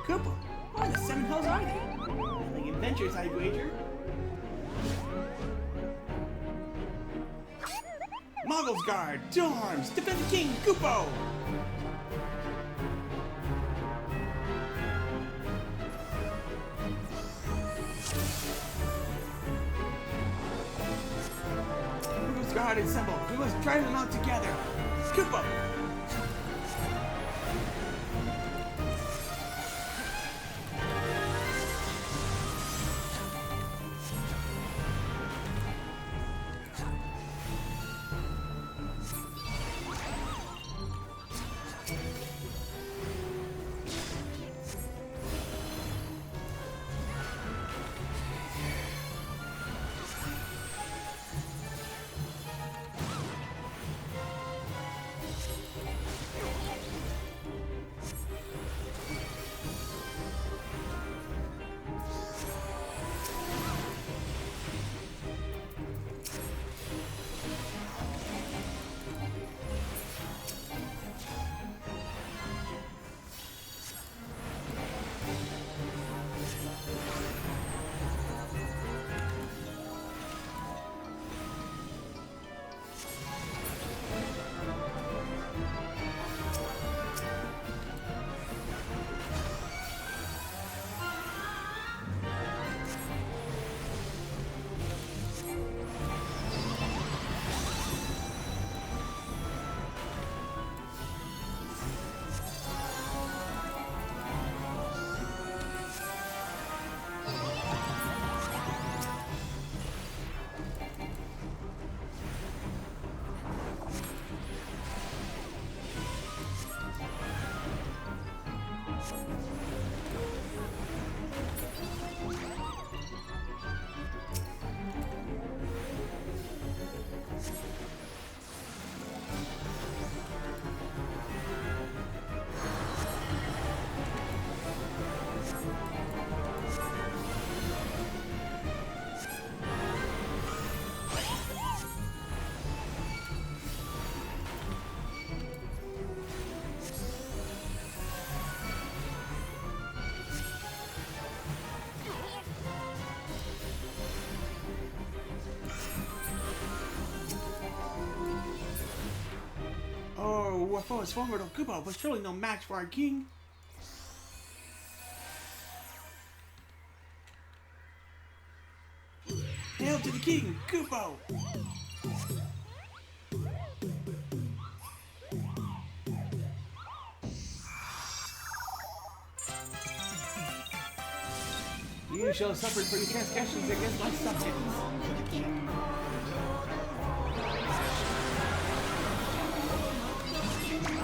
Koopa, why the seven hells are they? Nothing adventures, I'd wager. Moggle's Guard, to arms, defend the king, Koopo! Moggle's Guard assembled, we must drive them out together. Koopo! Our foe is formidable Koopa, but surely no match for our king. Hail to the king, Koopa! You shall suffer for your transgressions against my subjects.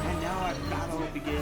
And now our battle begins.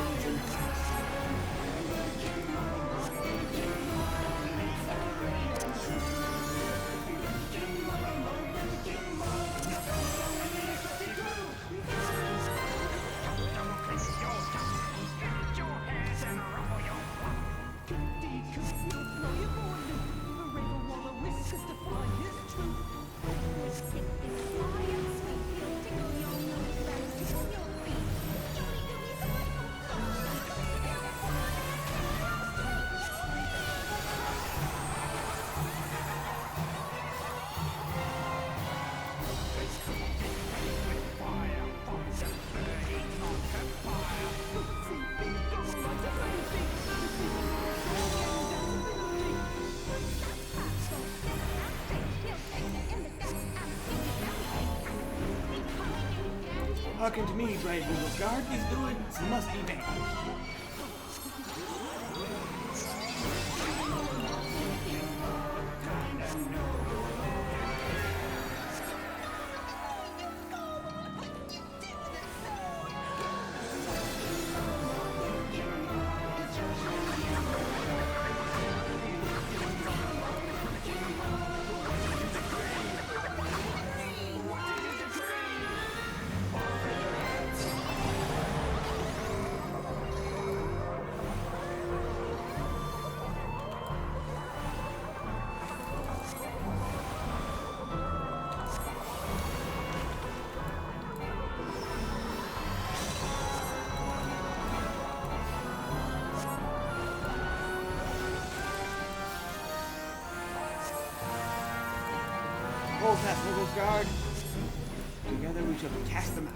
Hearken to me, brave Moogle's Guard. These villains must be vanquished. Hold fast, Moogle's Guard. Together we shall cast them out.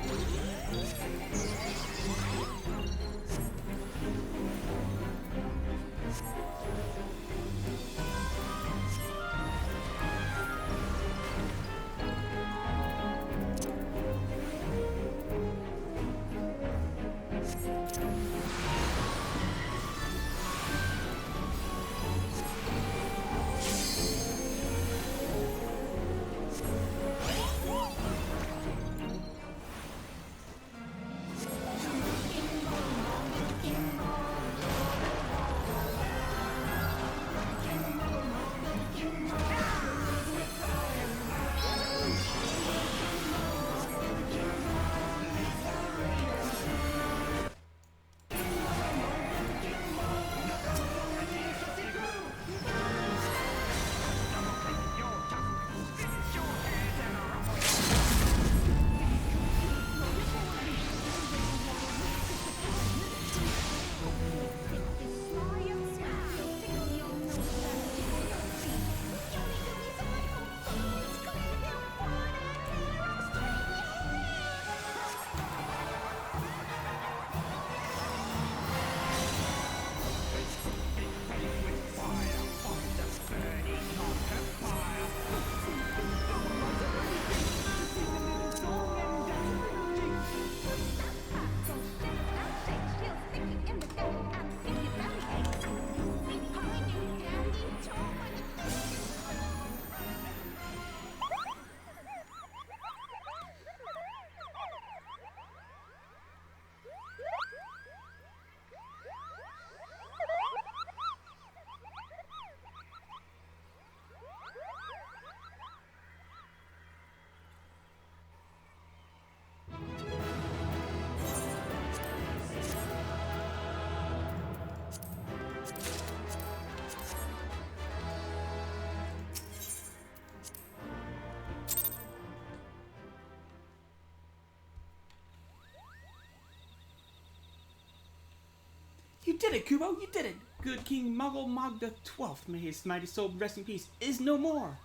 You did it, Kubo! You did it! Good King Moogle Mog the 12th, may his mighty soul rest in peace, is no more!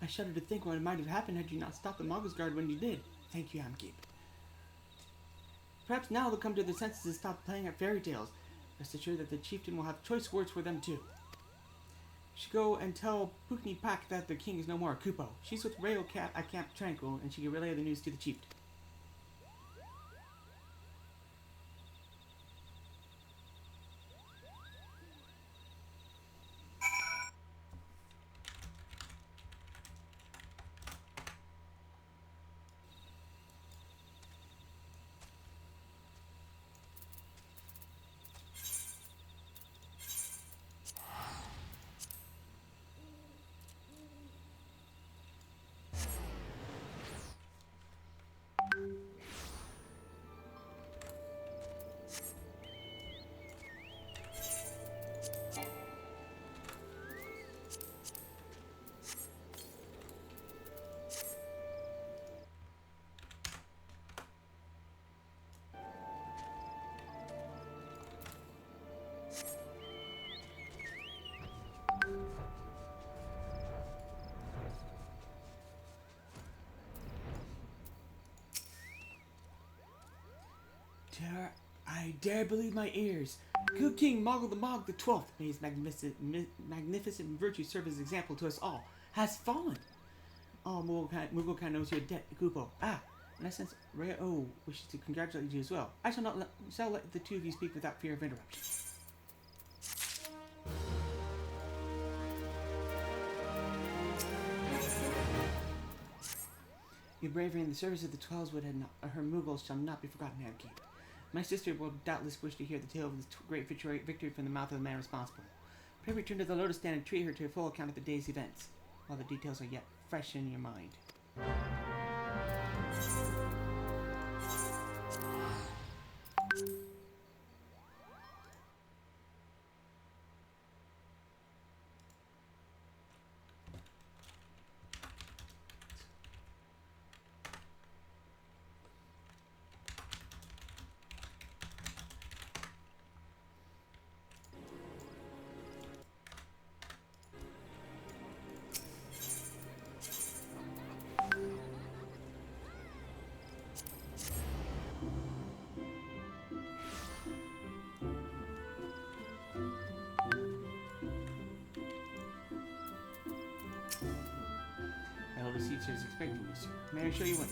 I shudder to think what might have happened had you not stopped the Moggle's Guard when you did. Thank you, Amkip. Perhaps now they'll come to their senses and stop playing at fairy tales. Rest assured that the chieftain will have choice words for them too. You should go and tell Pukni Pak that the king is no more, Kupo. She's with Rayo Cat at Camp Tranquil, and she can relay the news to the chieftain. I dare believe my ears. Good King Moogle the Mog the 12th, may his magnificent virtue serve as example to us all, has fallen. All Moogle kind knows your debt, Kupo. And I sense Rayo wishes to congratulate you as well. I shall let the two of you speak without fear of interruption. Your bravery in the service of the Twelveswood and her Moogles shall not be forgotten, Amkip. My sister will doubtless wish to hear the tale of this great victory from the mouth of the man responsible. Pray return to the Lotus Stand and treat her to a full account of the day's events, while the details are yet fresh in your mind. teacher is expecting you, sir. May I show you in?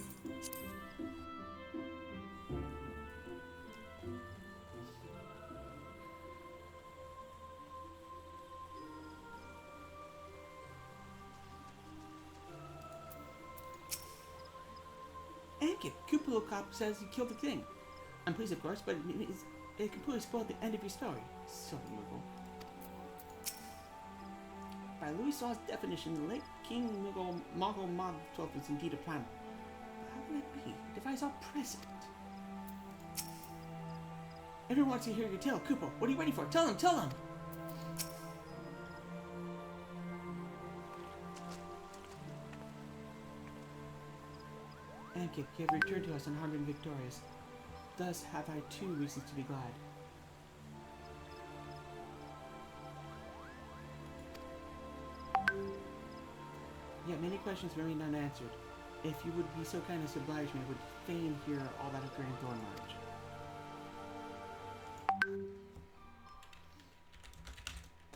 Amkip, Cupola cop says you killed the king. I'm pleased, of course, but it completely spoiled the end of your story. Silly Moogle. By Louis Saw's definition, the late King Moogle Mod 12 was indeed a primal. But how can that be? It defies all precedent. Everyone wants to hear your tale, Kupo. What are you waiting for? Tell them, tell them! Amkip, you have returned to us unharmed and victorious. Thus have I 2 reasons to be glad. Yet many questions remain unanswered. If you would be so kind as to oblige me, I would fain hear all that occurred in Thornmarch.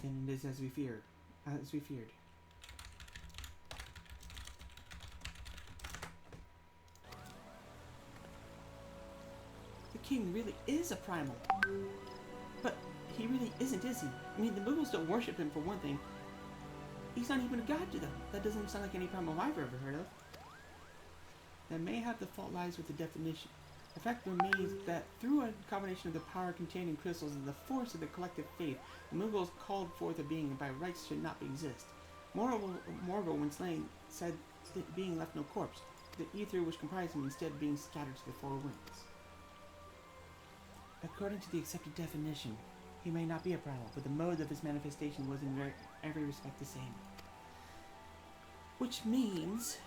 And it is as we feared. The king really is a primal. But he really isn't, is he? I mean, the Moogles don't worship him for one thing. He's not even a god to them. That doesn't sound like any primal I've ever heard of. That mayhap the fault lies with the definition. The fact remains that through a combination of the power contained in crystals and the force of the collective faith, the Moogles called forth a being that by rights should not exist. Morgul, when slain, said that being left no corpse, the ether which comprised him instead being scattered to the 4 winds. According to the accepted definition, he may not be a primal, but the mode of his manifestation was in every respect the same. Which means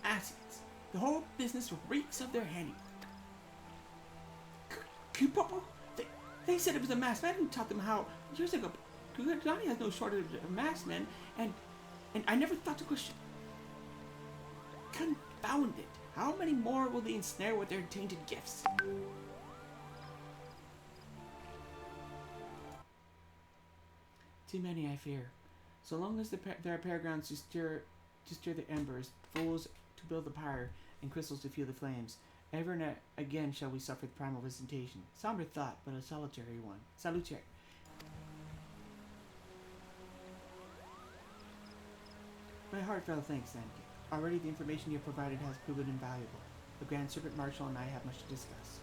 assets. The whole business reeks of their handiwork. Kupo? They said it was a masked man who taught them how years ago. Johnny has no shortage of masked men, and I never thought to question. Confound it! How many more will they ensnare with their tainted gifts? Too many, I fear. So long as there are paragrounds to stir the embers, fools to build the pyre, and crystals to fuel the flames, ever and again shall we suffer the primal visitation. Somber thought, but a solitary one. Salutary. My heartfelt thanks, Amkip. Already the information you have provided has proven invaluable. The Grand Serpent Marshal and I have much to discuss.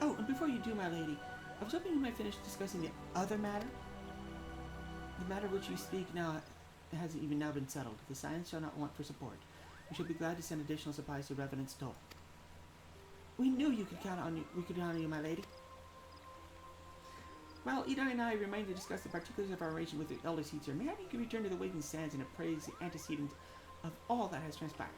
Oh, and before you do, my lady, I was hoping you might finish discussing the other matter. The matter which you speak now has even now been settled. The Science shall not want for support. We shall be glad to send additional supplies to Revenant's Toll. We knew you could count on you. We could count on you, my lady. While Ida and I remain to discuss the particulars of our arrangement with the Elder Teacher, may I be return to the Waiting Sands and appraise the antecedents of all that has transpired.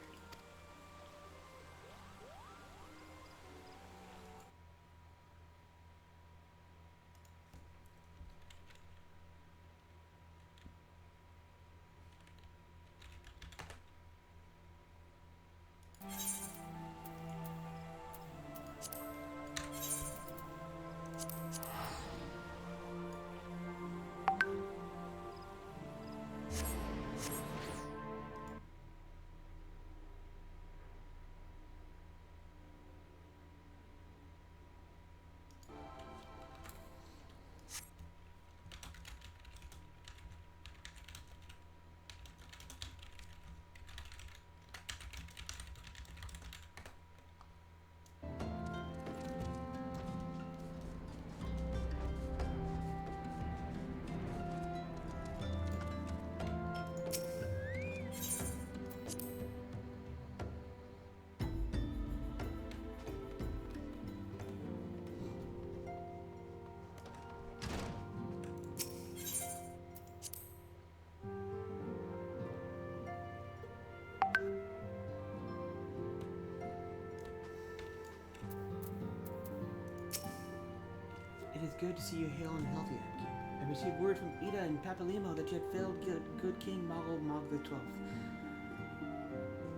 It is good to see you hale and healthy, Amkip. I received word from Ida and Papalimo that you had failed good King Moogle Mog the 12th.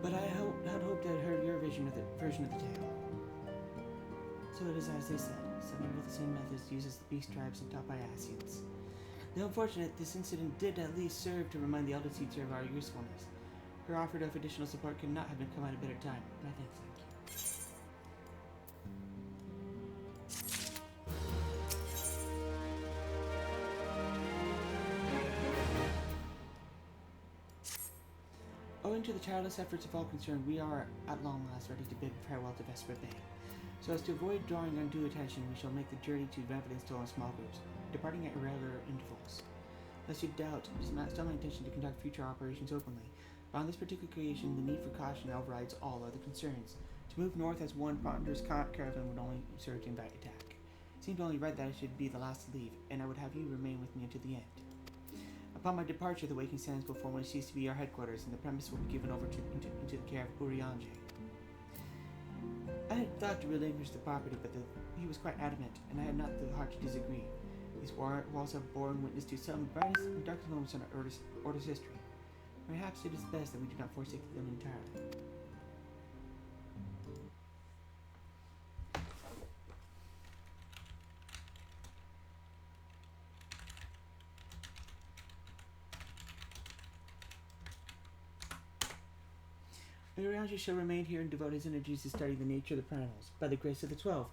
But I had hoped to have heard your version of the tale. So it is as they said, summoned with the same methods used as the beast tribes and taught by Asians. Though unfortunate, this incident did at least serve to remind the eldest teacher of our usefulness. Her offer of additional support could not have been come at a better time. My thanks, Amkip. Owing to the tireless efforts of all concerned, we are at long last ready to bid farewell to Vesper Bay. So as to avoid drawing undue attention, we shall make the journey to Revenantstow in small groups, departing at irregular intervals. Lest you doubt, it is still my intention to conduct future operations openly, but on this particular occasion, the need for caution overrides all other concerns. To move north as one ponderous caravan would only serve to invite attack. It seemed only right that I should be the last to leave, and I would have you remain with me until the end. Upon my departure, the Waking Sands will formally cease to be our headquarters, and the premise will be given over into the care of Urianger. I had thought to relinquish the property, but he was quite adamant, and I had not the heart to disagree. These walls have borne witness to some brightest and darkest moments in our Order's history. Perhaps it is best that we do not forsake them entirely. Urianger shall remain here and devote his energies to studying the nature of the primals. By the grace of the 12,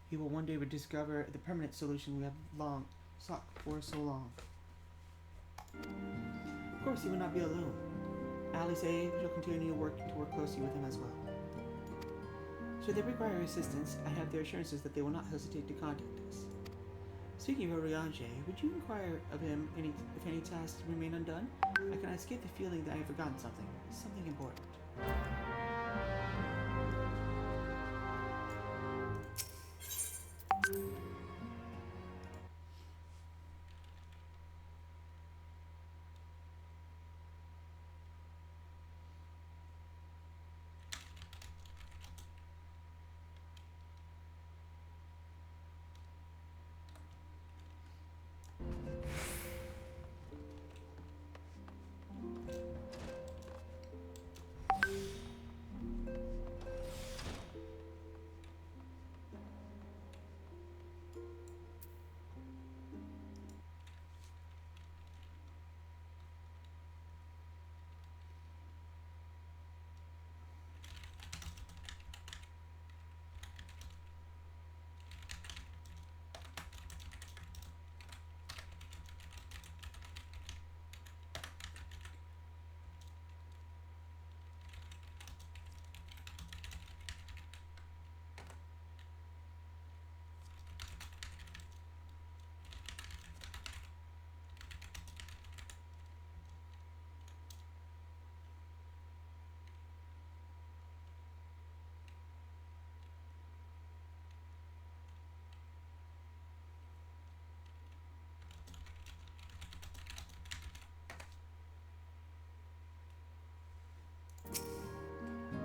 he will one day discover the permanent solution we have long sought for so long. Of course, he will not be alone. Alice A shall continue to work closely with him as well. Should they require assistance, I have their assurances that they will not hesitate to contact us. Speaking of Urianger, would you inquire of him if any tasks remain undone? I cannot escape the feeling that I have forgotten something important.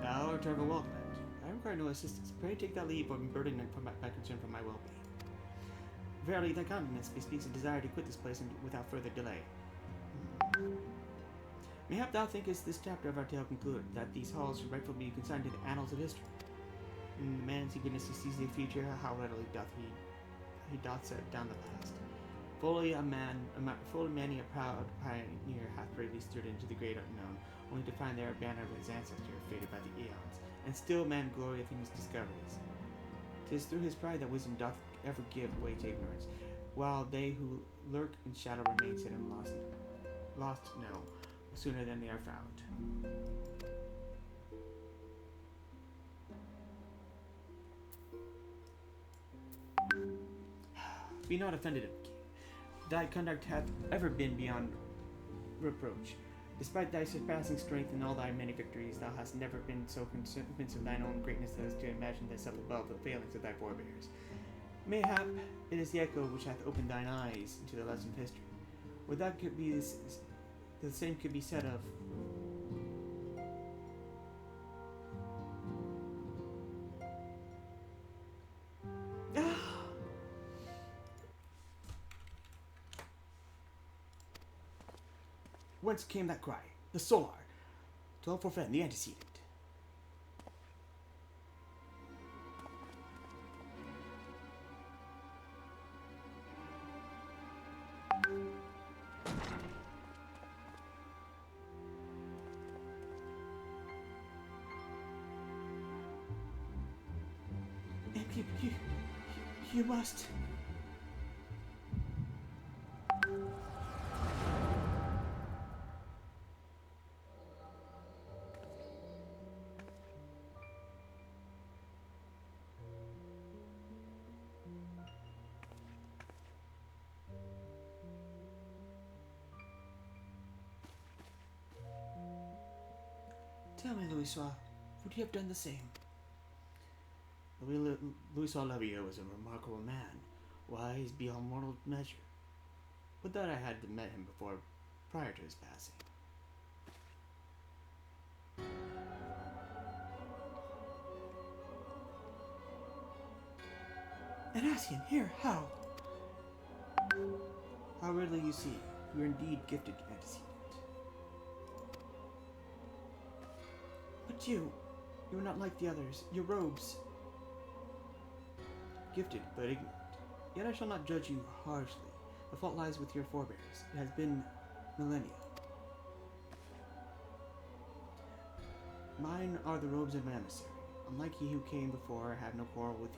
Now, Trevor welcome. I require no assistance. Pray take that leave of burden my concern for my well-being. Verily, thy countenance bespeaks a desire to quit this place without further delay. Mayhap thou thinkest this chapter of our tale concluded, that these halls should rightfully be consigned to the annals of history. In the man's eagerness to seize the future, how readily he doth set down the past. Fully many a proud pioneer hath bravely stirred into the great unknown, only to find their banner of his ancestor faded by the eons, and still man glorieth in his discoveries. 'Tis through his pride that wisdom doth ever give way to ignorance, while they who lurk in shadow remain hid and lost no sooner than they are found. Be not offended, King. Thy conduct hath ever been beyond reproach. Despite thy surpassing strength and all thy many victories, thou hast never been so convinced of thine own greatness as to imagine thyself above the failings of thy forebears. Mayhap it is the echo which hath opened thine eyes into the lesson of history. Or that could be the same could be said of whence came that cry? The solar. 12 forfend the antecedent. You must. Tell me, Louisoix, would you have done the same? Louisoix Labille was a remarkable man, wise beyond mortal measure. Would that I had met him before, prior to his passing. An Ascian, here, how? How readily you see, you are indeed gifted antecedent. But you are not like the others, your robes. Gifted, but ignorant. Yet I shall not judge you harshly. The fault lies with your forebears. It has been millennia. Mine are the robes of an emissary. Unlike he who came before, I have no quarrel with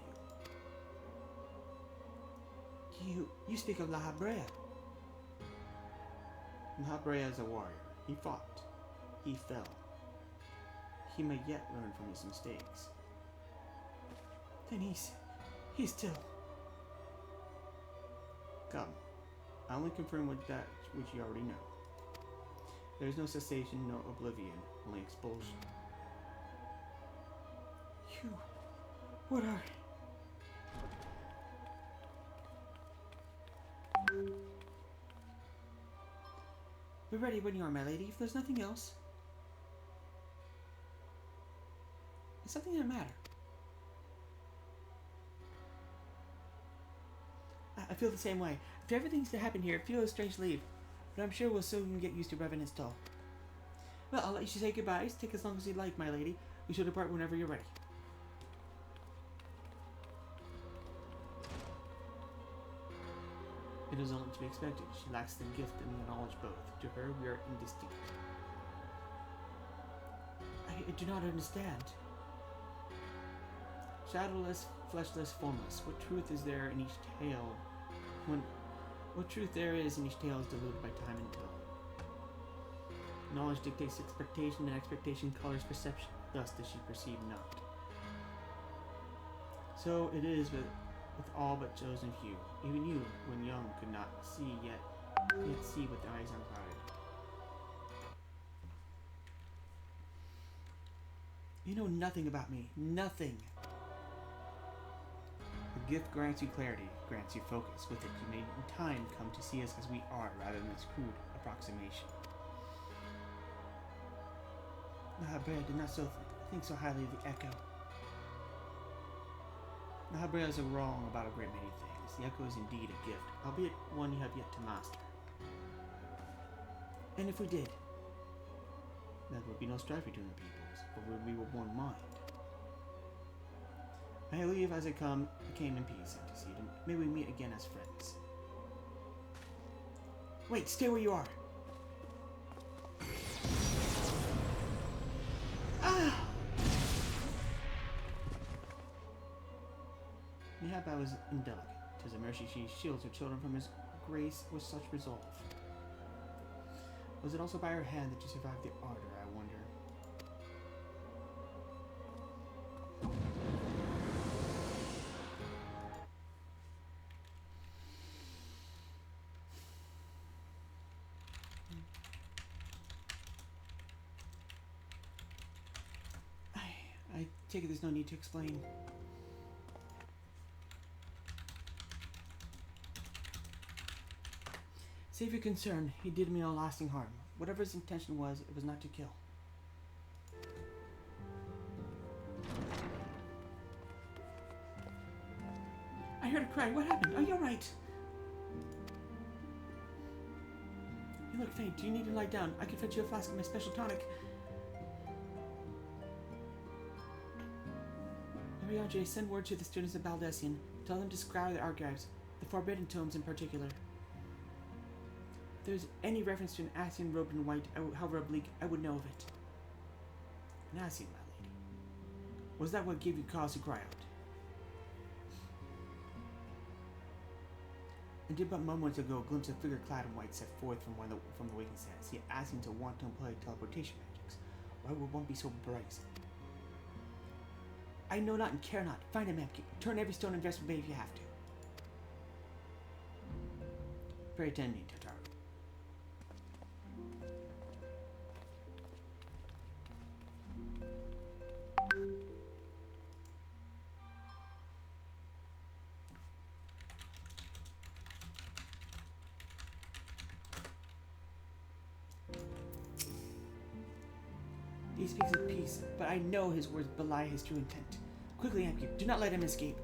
you. You speak of La Habrea. La Habrea is a warrior. He fought. He fell. He may yet learn from his mistakes. Then he's still... Come. I only confirm with that which you already know. There is no cessation, no oblivion, only expulsion. You... What are... Be ready when you are, my lady, if there's nothing else. Is something the matter? I feel the same way. After everything's to happen here, it feels strange to leave. But I'm sure we'll soon get used to Revenant's stall. Well, I'll let you say goodbyes. Take as long as you like, my lady. We shall depart whenever you're ready. It is only to be expected. She lacks the gift and the knowledge both. To her, we are indistinct. I do not understand. Shadowless, fleshless, formless. What truth is there in each tale? What truth there is in each tale is diluted by time and tone. Knowledge dictates expectation, and expectation colors perception. Thus does she perceive not. So it is with all but chosen few. Even you, when young, could not see yet see with eyes unclouded. You know nothing about me. Nothing. The gift grants you clarity, grants you focus. With it, you may in time come to see us as we are, rather than as crude approximation. Nahabrea did not think so highly of the echo. Nahabrea is wrong about a great many things. The echo is indeed a gift, albeit one you have yet to master. And if we did, there would be no strife between the peoples, for we were one mind. May I leave as I came in peace, antecedent. May we meet again as friends. Wait, stay where you are. Ah! Mayhap I was indelicate. 'Tis a mercy she shields her children from his grace with such resolve. Was it also by her hand that you survived the ardor, I wonder? I take it there's no need to explain. Save your concern, he did me no lasting harm. Whatever his intention was, it was not to kill. I heard a cry. What happened? Are you alright? You look faint. Do you need to lie down? I can fetch you a flask of my special tonic. Mariage, send word to the students of Baldessian. Tell them to scour the archives, the forbidden tomes in particular. If there's any reference to an Ascian robed in white, however oblique, I would know of it. An Ascian, my lady. Was that what gave you cause to cry out? And but moments ago, a glimpse of figure clad in white set forth from the waking sands. He asking to want to employ teleportation magics. Why would one be so brazen? I know not and care not. Find him, Amkip. Turn every stone and invest bay if you have to. Pray attend me, Tataru. He speaks of peace, but I know his words belie his true intent. Quickly, Amkip, do not let him escape.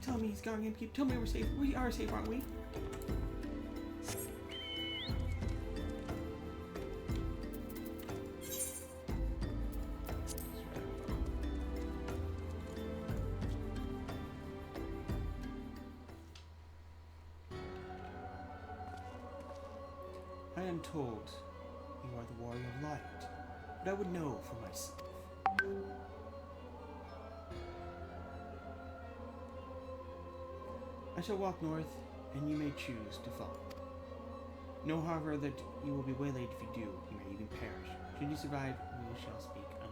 Tell me he's going, Amkip. Tell me we're safe. We are safe, aren't we? I am told you are the warrior of light, but I would know for myself. I shall walk north, and you may choose to follow. Know, however, that you will be waylaid if you do. You may even perish. Should you survive, we shall speak anon.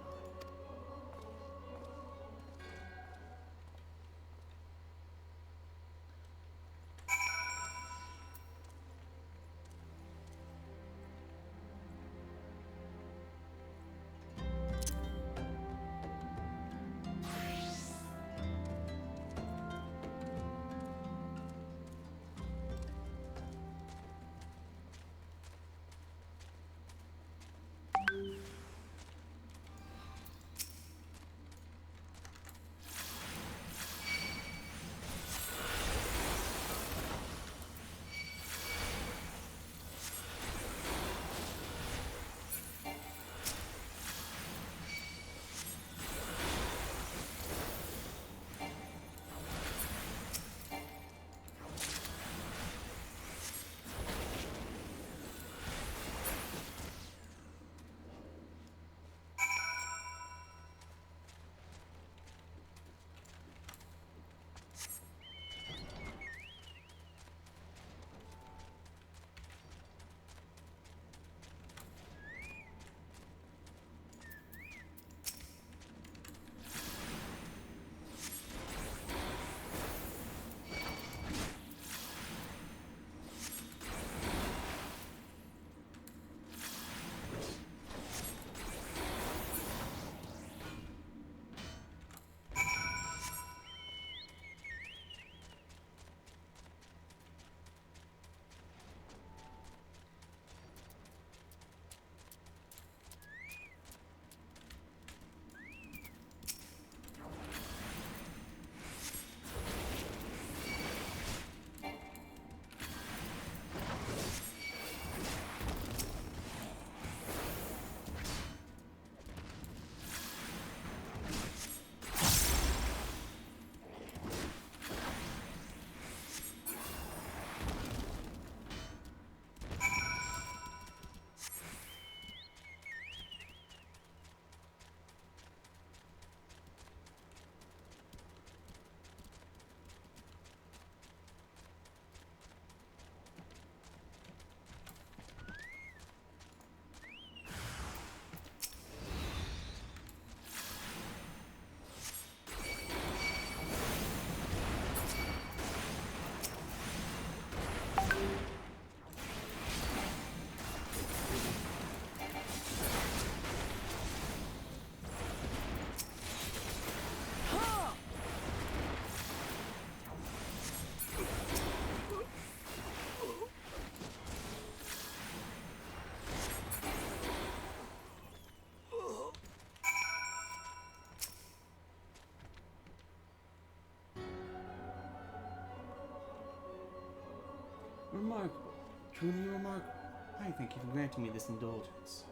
Remarkable. Truly remarkable. I thank you for granting me this indulgence.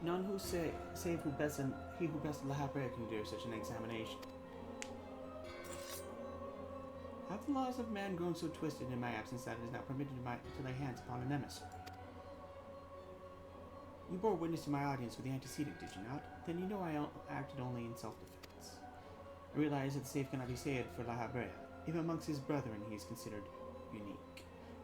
None who say, save who best and he who best La Habrea can do such an examination. Have the laws of man grown so twisted in my absence that it is not permitted to lay hands upon an emissary? You bore witness to my audience with the antecedent, did you not? Then you know I acted only in self-defense. I realize that the safe cannot be saved for La Habrea. Even amongst his brethren he is considered unique.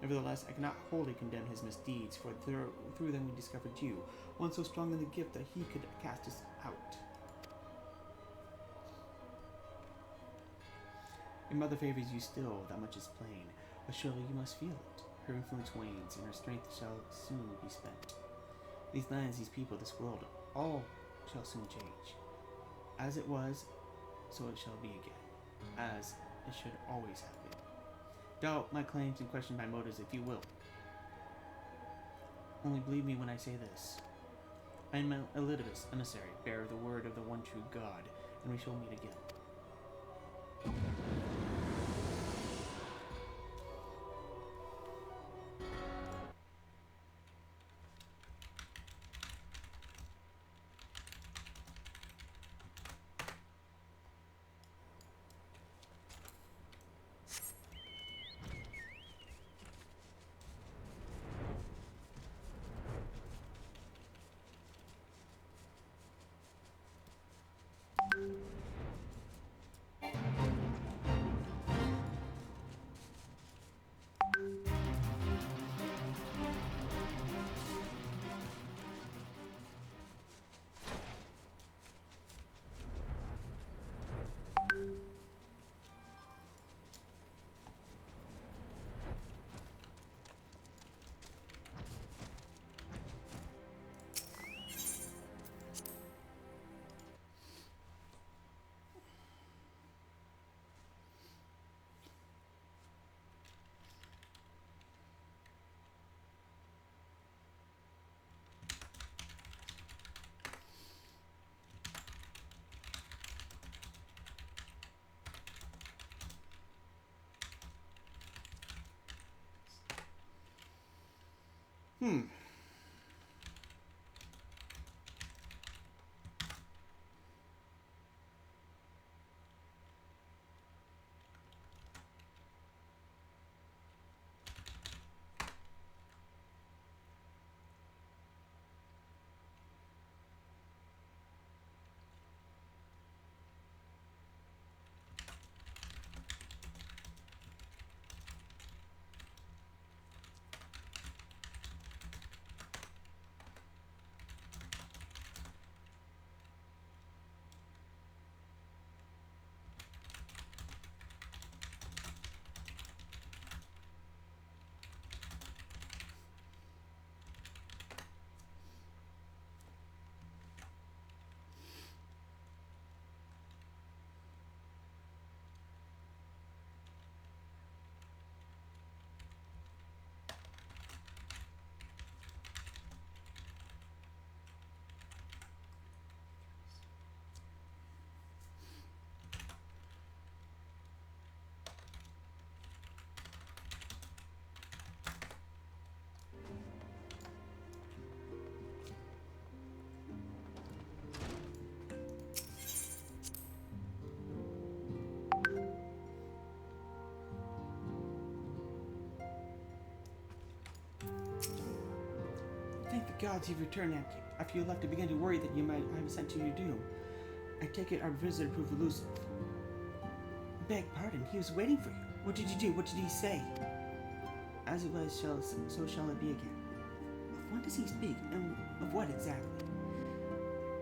Nevertheless, I cannot wholly condemn his misdeeds, for through them we discovered you, one so strong in the gift that he could cast us out. Your mother favors you still, that much is plain, but surely you must feel it. Her influence wanes, and her strength shall soon be spent. These lands, these people, this world, all shall soon change. As it was, so it shall be again, as it should always have been. Doubt my claims and question my motives if you will. Only believe me when I say this. I am Elidibus, emissary, bearer of the word of the one true God, and we shall meet again. Thank the gods you've returned, Amkip. After you left, I began to worry that you might have sent to your doom. I take it our visitor proved elusive. Beg pardon, he was waiting for you. What did you do? What did he say? As it was, so shall it be again. Of what does he speak, and of what exactly?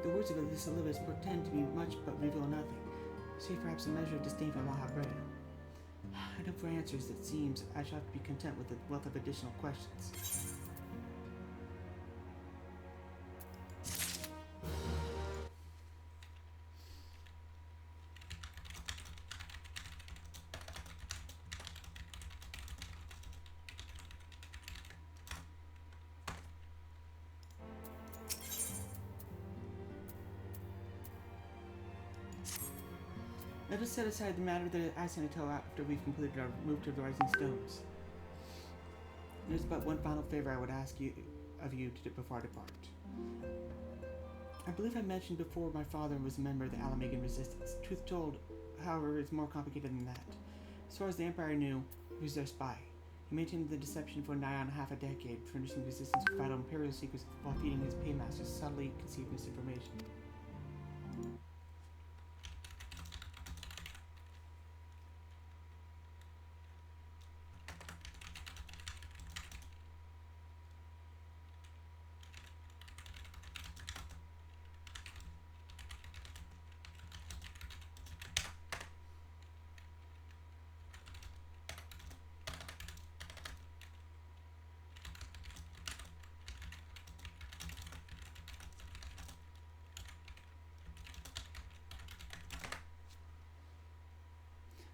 The words of Elizabeth pretend to be much, but reveal nothing, save perhaps a measure of disdain for La Habrea. I hope for answers that seems I shall have to be content with the wealth of additional questions. Let us set aside the matter that I sent until after we've completed our move to the Rising Stones. There's but one final favor I would ask of you before I depart. I believe I mentioned before my father was a member of the Alamagan resistance. Truth told, however, it's more complicated than that. As far as the Empire knew, he was their spy. He maintained the deception for nigh on half a decade, furnishing resistance with vital Imperial secrets while feeding his paymasters subtly conceived misinformation.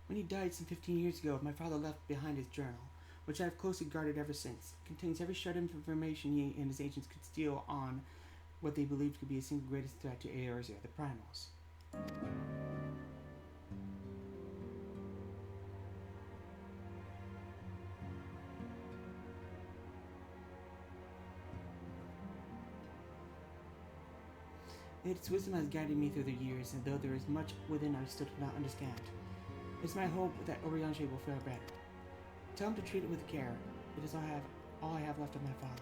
When he died some 15 years ago, my father left behind his journal, which I have closely guarded ever since. It contains every shred of information he and his agents could steal on what they believed could be the single greatest threat to ARR, the Primals. Its wisdom has guided me through the years, and though there is much within I still do not understand, it's my hope that Oriange will fare better. Tell him to treat it with care. It is all I have left of my father.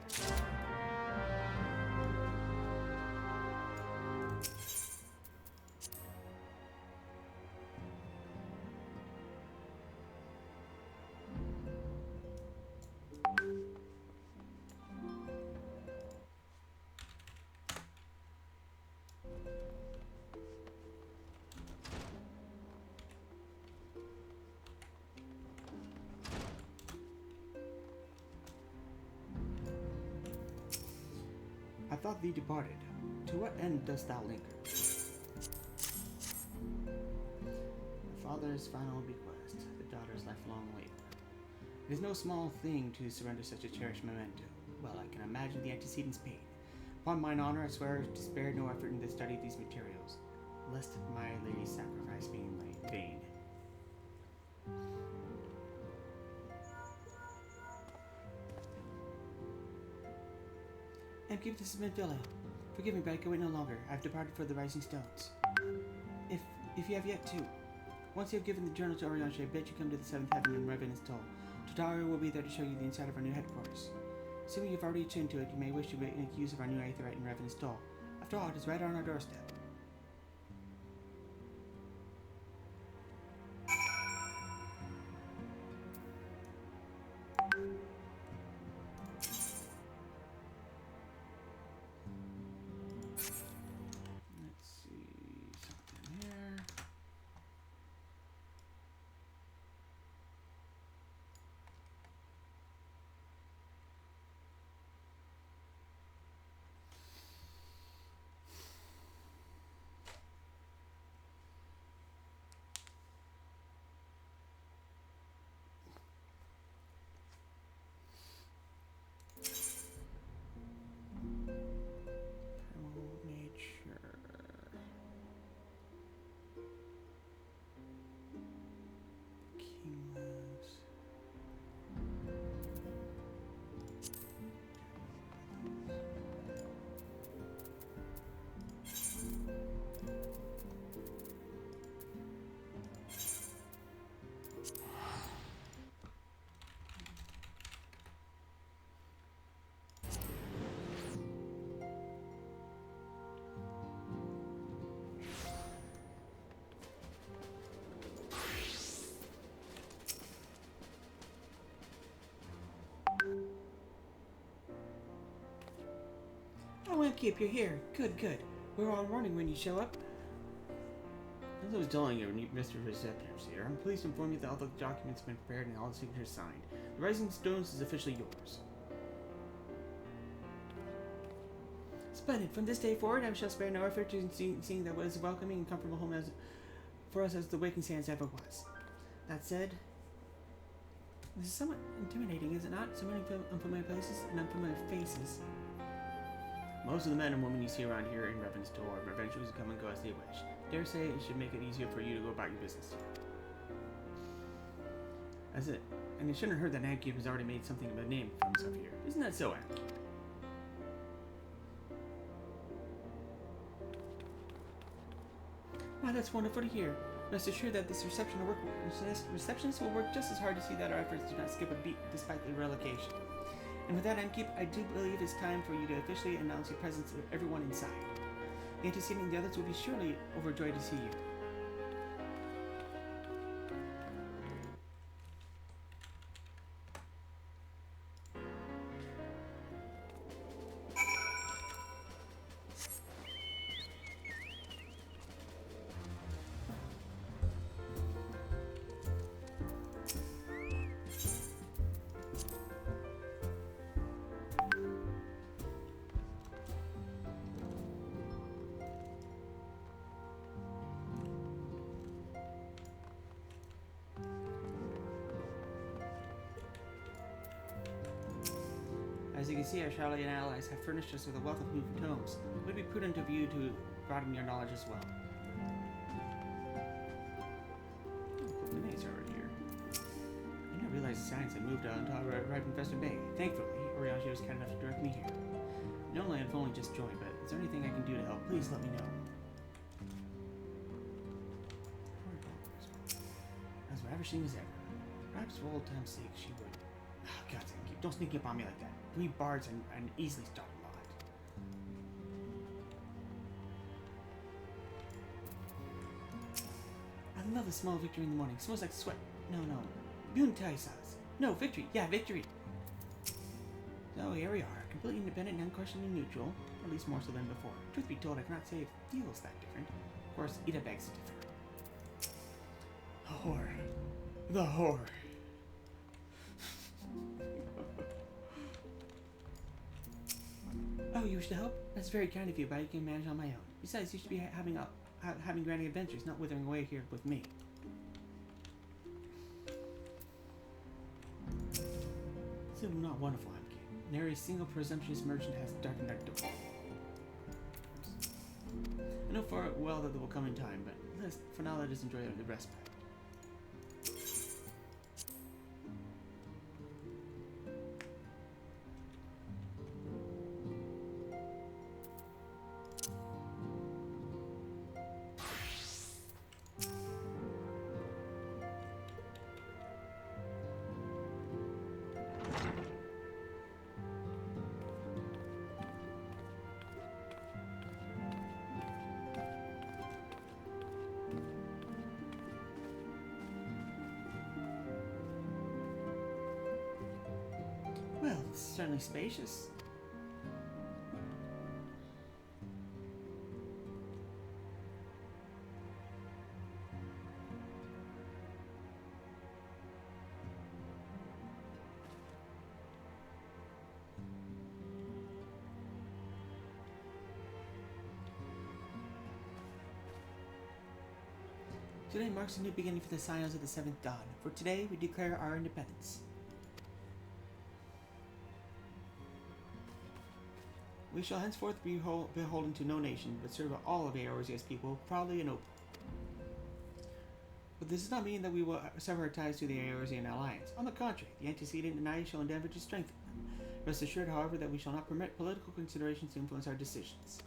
I thought thee departed. To what end dost thou linger? The father's final bequest, the daughter's lifelong labor. It is no small thing to surrender such a cherished memento. Well, I can imagine the antecedents pain. Upon mine honor, I swear to spare no effort in the study of these materials, lest my lady's sacrifice be in vain. Amkip, this has been Philo. Forgive me, but I can wait no longer. I have departed for the Rising Stones. If you have yet to. Once you have given the journal to Oriange, I bid you come to the seventh heaven and reverence toll. Tadaru will be there to show you the inside of our new headquarters. Assuming you've already attuned to it, you may wish to make use of our new aetheryte and reverence toll. After all, it is right on our doorstep. Oh, Amkip, you're here. Good, good. We're all running when you show up. As I was telling you, Mr. Receptors here, I'm pleased to inform you that all the documents have been prepared and all the signatures signed. The Rising Stones is officially yours. Splendid. From this day forward, I shall spare no effort to seeing that what is a welcoming and comfortable home for us as the Waking Sands ever was. That said, this is somewhat intimidating, is it not? So many unfamiliar places and unfamiliar faces. Most of the men and women you see around here in reverence to or eventually come and go as they wish. Dare say it should make it easier for you to go about your business. And you shouldn't have heard that Amkip has already made something of a name for himself here. Isn't that so, Amkip? Wow, that's wonderful to hear. Rest assured that this receptionist will work just as hard to see that our efforts do not skip a beat despite the relocation. And with that, Amkip, I do believe it's time for you to officially announce your presence of everyone inside. The anteceding the others will be surely overjoyed to see you. As you can see, our Charlatan allies have furnished us with a wealth of new tomes. It would be prudent of you to broaden your knowledge as well. Oh, the names are already here. I didn't realize the science had moved on until I arrived in Festive Bay. Thankfully, Oriaji was kind enough to direct me here. Normally, I've only just joined, but is there anything I can do to help? Please let me know. As ravishing as ever. Perhaps for old time's sake, she would. Oh, God, don't sneak up on me like that. 3 bards and easily start a lot. I love the smell of victory in the morning. It smells like sweat. No. Buntai sauce. No, victory. Yeah, victory. So here we are, completely independent and unquestioningly neutral. At least more so than before. Truth be told, I cannot say it feels that different. Of course, Ida begs to differ. The whore. The whore. Oh, you wish to help? That's very kind of you, but I can manage on my own. Besides, you should be having grand adventures, not withering away here with me. So not wonderful, Amkip. Nary a single presumptuous merchant has darkened our door. I know for well that they will come in time, but for now let us enjoy the respite. Well, it's certainly spacious. Today marks a new beginning for the Scions of the Seventh Dawn. For today, we declare our independence. We shall henceforth be beholden to no nation, but serve all of Eorzea's people, proudly and openly. But this does not mean that we will sever our ties to the Eorzean alliance. On the contrary, the antecedent and I shall endeavor to strengthen them. Rest assured, however, that we shall not permit political considerations to influence our decisions.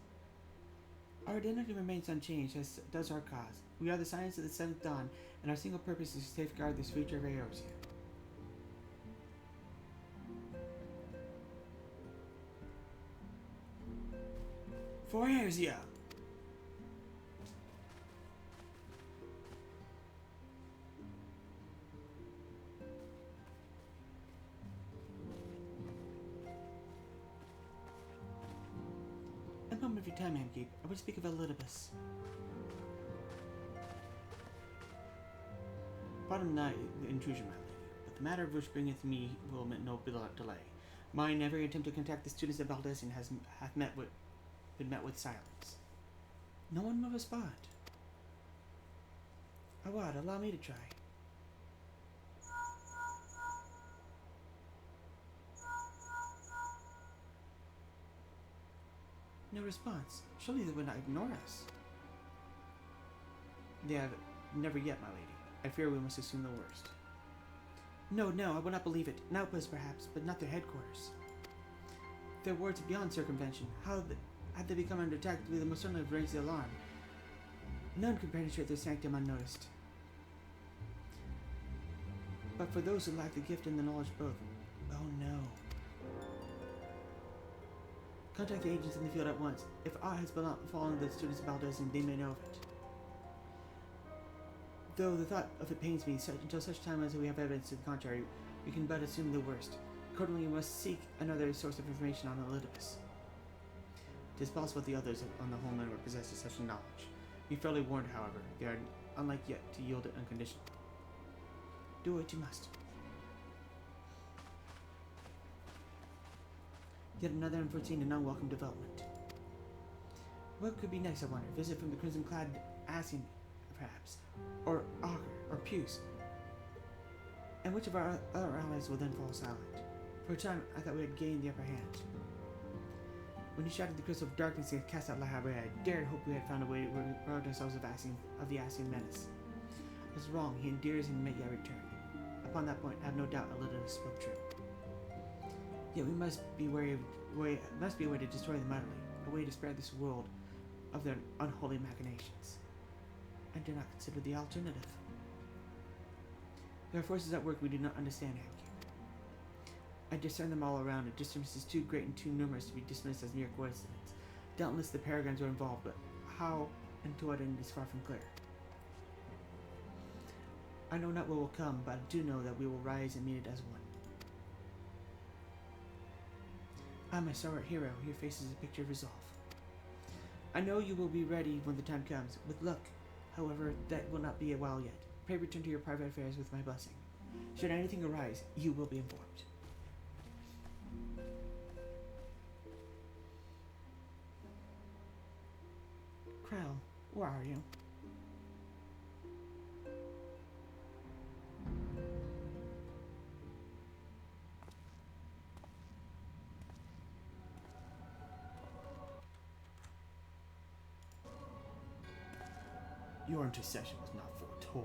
Our identity remains unchanged, as does our cause. We are the Scions of the Seventh Dawn, and our single purpose is to safeguard this future of Eorzea. For Eorzea! A moment of your time, Amkip. I would speak of Elidibus. Pardon the intrusion, my lady, but the matter which bringeth me will admit no delay. Mine every attempt to contact the students of Valdesian hath been met with silence. No one will respond. Awad, allow me to try. No response. Surely they would not ignore us. They have never yet, my lady. I fear we must assume the worst. No, I will not believe it. An outpost perhaps, but not their headquarters. Their words are beyond circumvention. How had they become under attack? We must certainly have raised the alarm. None could penetrate their sanctum unnoticed. But for those who lack the gift and the knowledge both, oh no. Contact the agents in the field at once. If aught has fallen to the students of Baldezin, they may know of it. Though the thought of it pains me, until such time as we have evidence to the contrary, we can but assume the worst. Accordingly, we must seek another source of information on Elidibus. It is possible the others on the whole network possess such knowledge. Be fairly warned, however, they are unlike yet to yield it unconditionally. Do what you must. Yet another unforeseen and unwelcome development. What could be next, I wonder? Visit from the crimson-clad Asian, perhaps? Or Augur, or Puce? And which of our other allies will then fall silent? For a time, I thought we had gained the upper hand. When he shattered the crystal of darkness and cast out Lahabre, I dared hope we had found a way to rid ourselves of the Asian menace. I was wrong. He endears and may yet return. Upon that point, I have no doubt Elidibus spoke true. Yet we must be a way to destroy them utterly, a way to spare this world of their unholy machinations. I do not consider the alternative. There are forces at work we do not understand, Amkip. I discern them all around. A disturbance is too great and too numerous to be dismissed as mere coincidence. Doubtless the Paragons are involved, but how and to what end is far from clear. I know not what will come, but I do know that we will rise and meet it as one. My sorry hero, your face is a picture of resolve. I know you will be ready when the time comes, with luck. However, that will not be a while yet. Pray return to your private affairs with my blessing. Should anything arise, you will be informed. Krell, where are you? Your intercession was not foretold.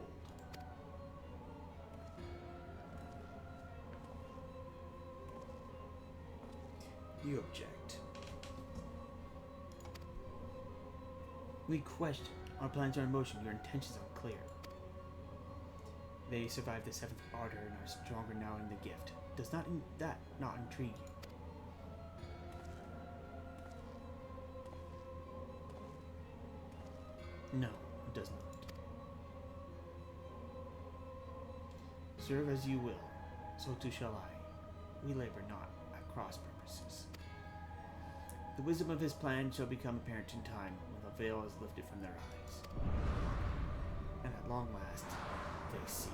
You object. We question. Our plans are in motion. Your intentions are clear. They survived the seventh ardor and are stronger now in the gift. Does that not intrigue you? No, it does not. Serve as you will, so too shall I. We labor not at cross purposes. The wisdom of his plan shall become apparent in time when the veil is lifted from their eyes. And at long last, they see.